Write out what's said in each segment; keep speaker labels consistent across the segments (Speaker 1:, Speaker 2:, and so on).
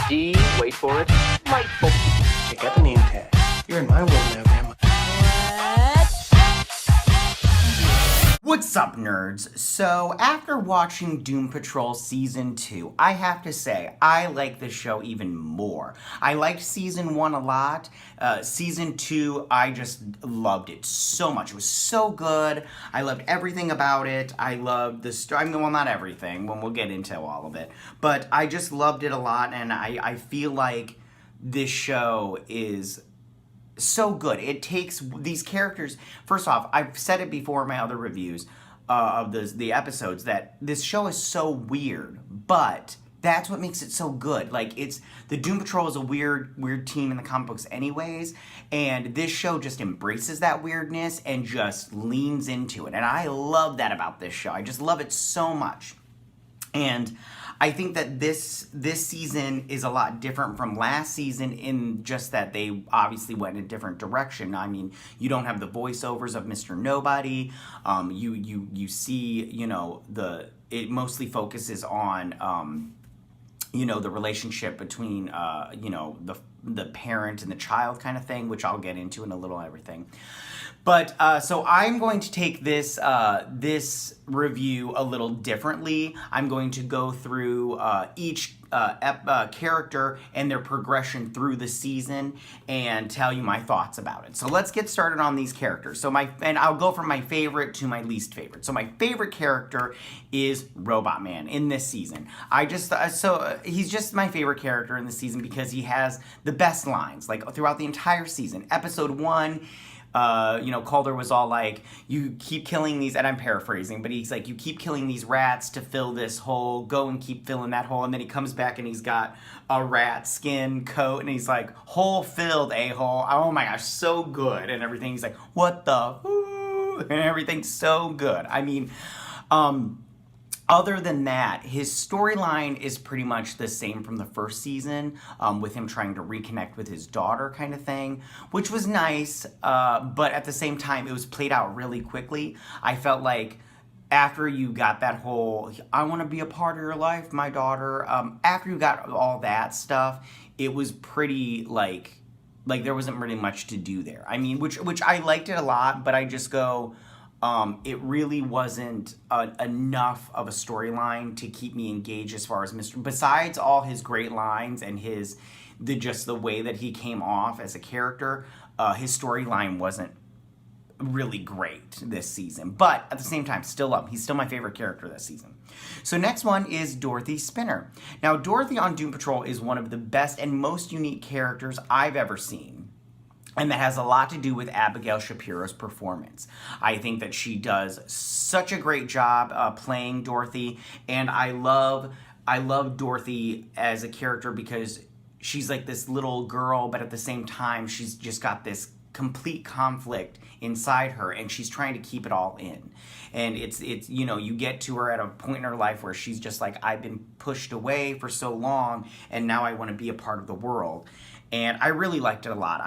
Speaker 1: D, wait for it, delightful.
Speaker 2: Check out the name tag. You're in my world now, Grandma.
Speaker 3: What's up, nerds? So, after watching Doom Patrol Season 2, I have to say, I like this show even more. I liked Season 1 a lot. Season 2, I just loved it so much. It was so good. I loved everything about it. I loved the story. I mean, well, not everything, when we'll get into all of it. But I just loved it a lot, and I feel like this show is so good. It takes these characters. First off, I've said it before in my other reviews of the episodes that this show is so weird, but that's what makes it so good. Like, it's the Doom Patrol is a weird team in the comic books anyways, and this show just embraces that weirdness and just leans into it. And I love that about this show. I just love it so much. And I think that this season is a lot different from last season in just that they obviously went in a different direction. I mean, you don't have the voiceovers of Mr. Nobody. You see, it mostly focuses on the relationship between the parent and the child kind of thing, which I'll get into in a little everything. But so I'm going to take this review a little differently. I'm going to go through each character and their progression through the season and tell you my thoughts about it. So let's get started on these characters. And I'll go from my favorite to my least favorite. So my favorite character is Robot Man in this season. He's just my favorite character in the season because he has the best lines like throughout the entire season. Episode 1. Calder was all like, you keep killing these, and I'm paraphrasing, but he's like, you keep killing these rats to fill this hole, go and keep filling that hole, and then he comes back and he's got a rat skin coat, and he's like, hole filled, a-hole, oh my gosh, so good, and everything, he's like, what the, ooh, and everything's so good. I mean, other than that, his storyline is pretty much the same from the first season, with him trying to reconnect with his daughter kind of thing, which was nice, but at the same time, it was played out really quickly. I felt like after you got that whole, I want to be a part of your life, my daughter, after you got all that stuff, it was pretty, like there wasn't really much to do there. I mean, which I liked it a lot, but I just go, it really wasn't enough of a storyline to keep me engaged as far as besides all his great lines and the way that he came off as a character, his storyline wasn't really great this season. But at the same time, he's still my favorite character this season. So next one is Dorothy Spinner. Now, Dorothy on Doom Patrol is one of the best and most unique characters I've ever seen. And that has a lot to do with Abigail Shapiro's performance. I think that she does such a great job playing Dorothy, and I love Dorothy as a character because she's like this little girl, but at the same time, she's just got this complete conflict inside her, and she's trying to keep it all in. And it's you get to her at a point in her life where she's just like, I've been pushed away for so long, and now I want to be a part of the world. And I really liked it a lot.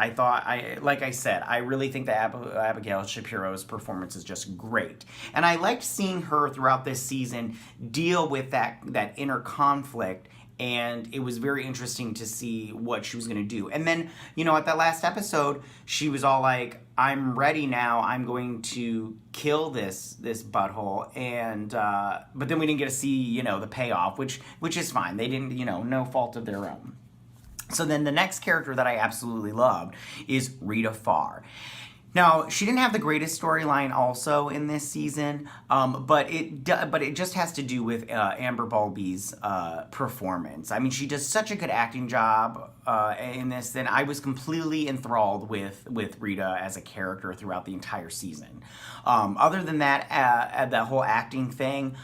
Speaker 3: Like I said, I really think that Abigail Shapiro's performance is just great. And I liked seeing her throughout this season deal with that inner conflict, and it was very interesting to see what she was going to do. And then, at that last episode, she was all like, I'm ready now. I'm going to kill this butthole. And but then we didn't get to see, the payoff, which is fine. They didn't, no fault of their own. So then the next character that I absolutely loved is Rita Farr. Now, she didn't have the greatest storyline also in this season, but it just has to do with Amber Bulby's performance. I mean, she does such a good acting job in this, and I was completely enthralled with Rita as a character throughout the entire season. Other than that, the whole acting thing,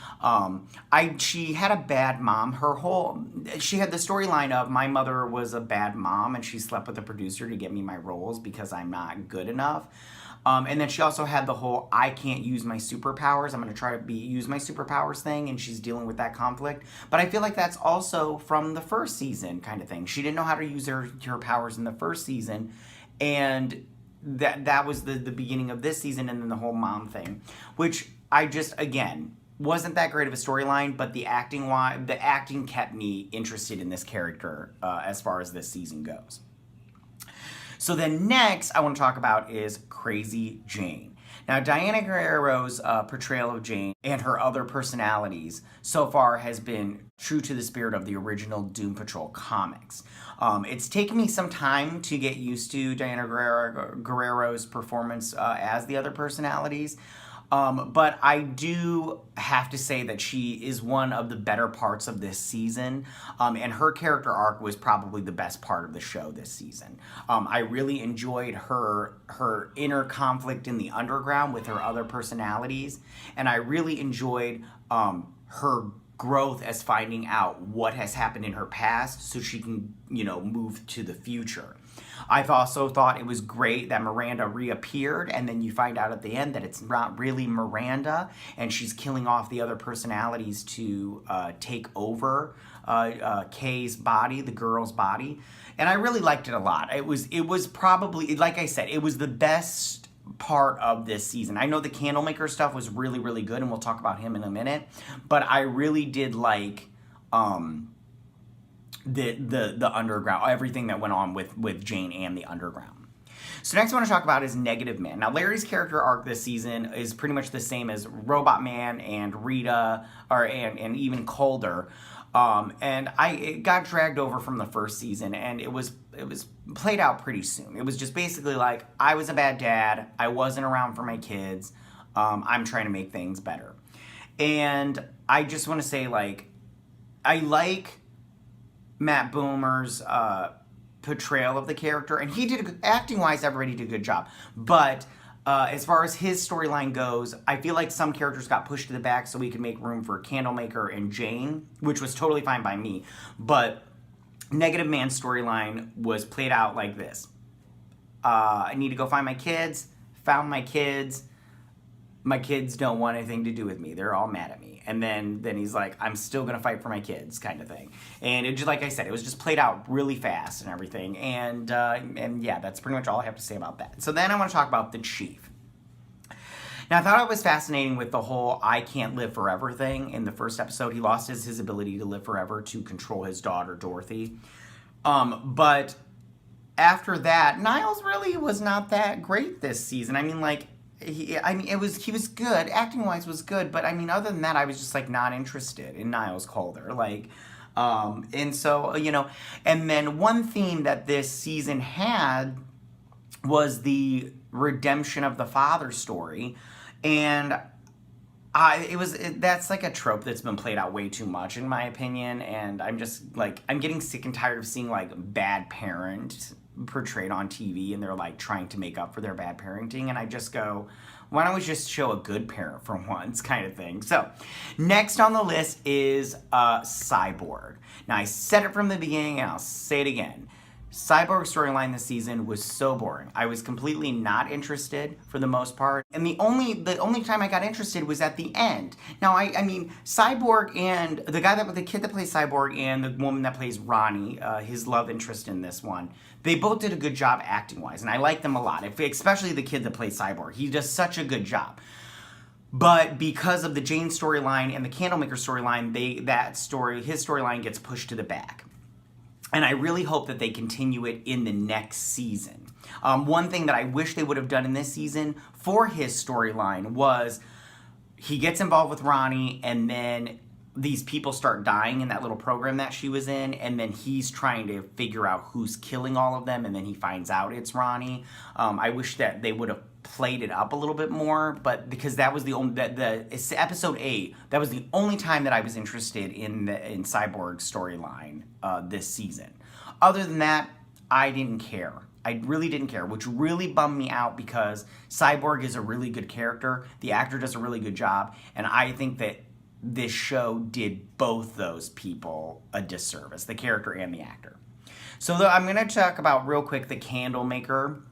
Speaker 3: she had a bad mom. She had the storyline of my mother was a bad mom, and she slept with the producer to get me my roles because I'm not good enough. And then she also had the whole, I can't use my superpowers, I'm going to try to use my superpowers thing, and she's dealing with that conflict. But I feel like that's also from the first season kind of thing. She didn't know how to use her powers in the first season, and that was the beginning of this season, and then the whole mom thing, which I just, again, wasn't that great of a storyline, but the acting kept me interested in this character as far as this season goes. So then next I want to talk about is Crazy Jane. Now, Diana Guerrero's portrayal of Jane and her other personalities so far has been true to the spirit of the original Doom Patrol comics. It's taken me some time to get used to Diana Guerrero's performance as the other personalities. But I do have to say that she is one of the better parts of this season, and her character arc was probably the best part of the show this season. I really enjoyed her inner conflict in the underground with her other personalities, and I really enjoyed her growth as finding out what has happened in her past so she can, move to the future. I've also thought it was great that Miranda reappeared, and then you find out at the end that it's not really Miranda, and she's killing off the other personalities to take over Kay's body, the girl's body. And I really liked it a lot. It was probably, like I said, it was the best part of this season. I know the Candlemaker stuff was really, really good, and we'll talk about him in a minute, but I really did like the underground, everything that went on with Jane and the underground. So next I want to talk about is Negative Man. Now, Larry's character arc this season is pretty much the same as Robot Man and Rita, and even Calder. And it got dragged over from the first season, and it was played out pretty soon. It was just basically like, I was a bad dad, I wasn't around for my kids, I'm trying to make things better. And I just want to say, I like Matt Boomer's portrayal of the character, and he did, acting-wise, everybody did a good job. But as far as his storyline goes, I feel like some characters got pushed to the back so we could make room for Candlemaker and Jane, which was totally fine by me. But Negative Man's storyline was played out like this. I need to go find my kids, found my kids don't want anything to do with me. They're all mad at me. And then he's like, I'm still going to fight for my kids, kind of thing. And it just, like I said, it was just played out really fast and everything. And yeah, that's pretty much all I have to say about that. So then I want to talk about the Chief. Now, I thought it was fascinating with the whole I can't live forever thing. In the first episode, he lost his ability to live forever to control his daughter, Dorothy. But after that, Niles really was not that great this season. I mean, he was good, acting wise was good, but I mean, other than that, I was just not interested in Niles Calder. And so, and then one theme that this season had was the redemption of the father story, and that's a trope that's been played out way too much in my opinion, and I'm just I'm getting sick and tired of seeing bad parent portrayed on TV, and they're trying to make up for their bad parenting, and I just go, why don't we just show a good parent for once, kind of thing. So next on the list is Cyborg. Now, I said it from the beginning, and I'll say it again. Cyborg's storyline this season was so boring. I was completely not interested for the most part, and the only time I got interested was at the end. Now, I mean, Cyborg and the kid that plays Cyborg and the woman that plays Ronnie, his love interest in this one, they both did a good job acting-wise, and I like them a lot, especially the kid that plays Cyborg. He does such a good job. But because of the Jane storyline and the Candlemaker storyline, his storyline gets pushed to the back. And I really hope that they continue it in the next season. One thing that I wish they would have done in this season for his storyline was he gets involved with Ronnie, and then these people start dying in that little program that she was in, and then he's trying to figure out who's killing all of them, and then he finds out it's Ronnie. I wish that they would have played it up a little bit more, but because that was it's episode 8, that was the only time that I was interested in Cyborg's storyline this season. Other than that, I didn't care. I really didn't care, which really bummed me out because Cyborg is a really good character. The actor does a really good job, and I think that this show did both those people a disservice, the character and the actor. So I'm going to talk about real quick the Candlemaker.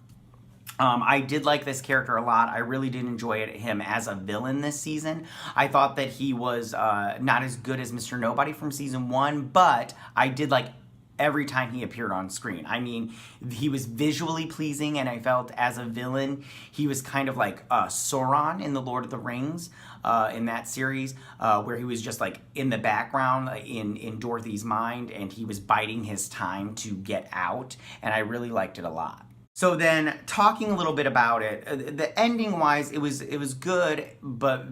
Speaker 3: I did like this character a lot. I really did enjoy him as a villain this season. I thought that he was not as good as Mr. Nobody from season 1, but I did like every time he appeared on screen. I mean, he was visually pleasing, and I felt as a villain, he was kind of like Sauron in The Lord of the Rings. in that series, where he was just like in the background in Dorothy's mind, and he was biding his time to get out, and I really liked it a lot. So then, talking a little bit about it, the ending wise, it was good, but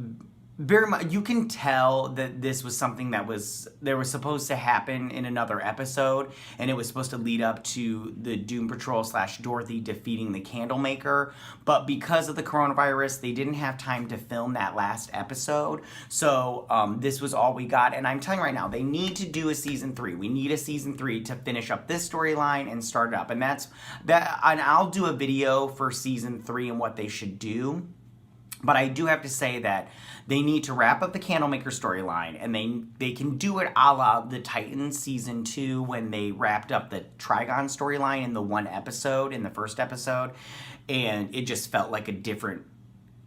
Speaker 3: very much you can tell that this was something that was supposed to happen in another episode, and it was supposed to lead up to the Doom Patrol / Dorothy defeating the Candlemaker. But because of the coronavirus, they didn't have time to film that last episode. So this was all we got. And I'm telling you right now, they need to do a season 3. We need a season 3 to finish up this storyline and start it up. And that's that. And I'll do a video for season 3 and what they should do. But I do have to say that they need to wrap up the Candlemaker storyline, and they can do it a la the Titans season 2 when they wrapped up the Trigon storyline in the one episode, in the first episode, and it just felt like a different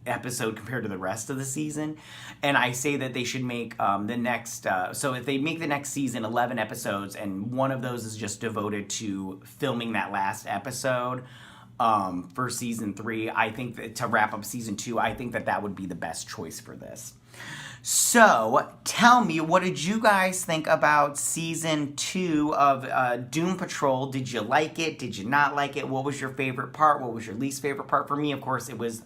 Speaker 3: episode compared to the rest of the season. And I say that they should make the next, so if they make the next season 11 episodes, and one of those is just devoted to filming that last episode, for season 3, I think that to wrap up season 2, I think that would be the best choice for this. So, tell me, what did you guys think about season 2 of Doom Patrol? Did you like it? Did you not like it? What was your favorite part? What was your least favorite part? For me, of course, it was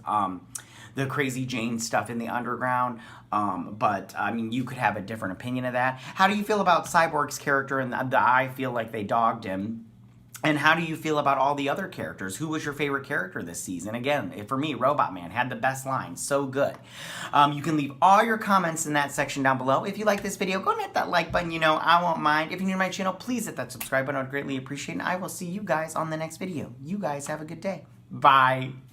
Speaker 3: the Crazy Jane stuff in the underground. But, I mean, you could have a different opinion of that. How do you feel about Cyborg's character? And I feel like they dogged him. And how do you feel about all the other characters? Who was your favorite character this season? Again, for me, Robot Man had the best line. So good. You can leave all your comments in that section down below. If you like this video, go and hit that like button. You know, I won't mind. If you're new to my channel, please hit that subscribe button. I would greatly appreciate it. And I will see you guys on the next video. You guys have a good day. Bye.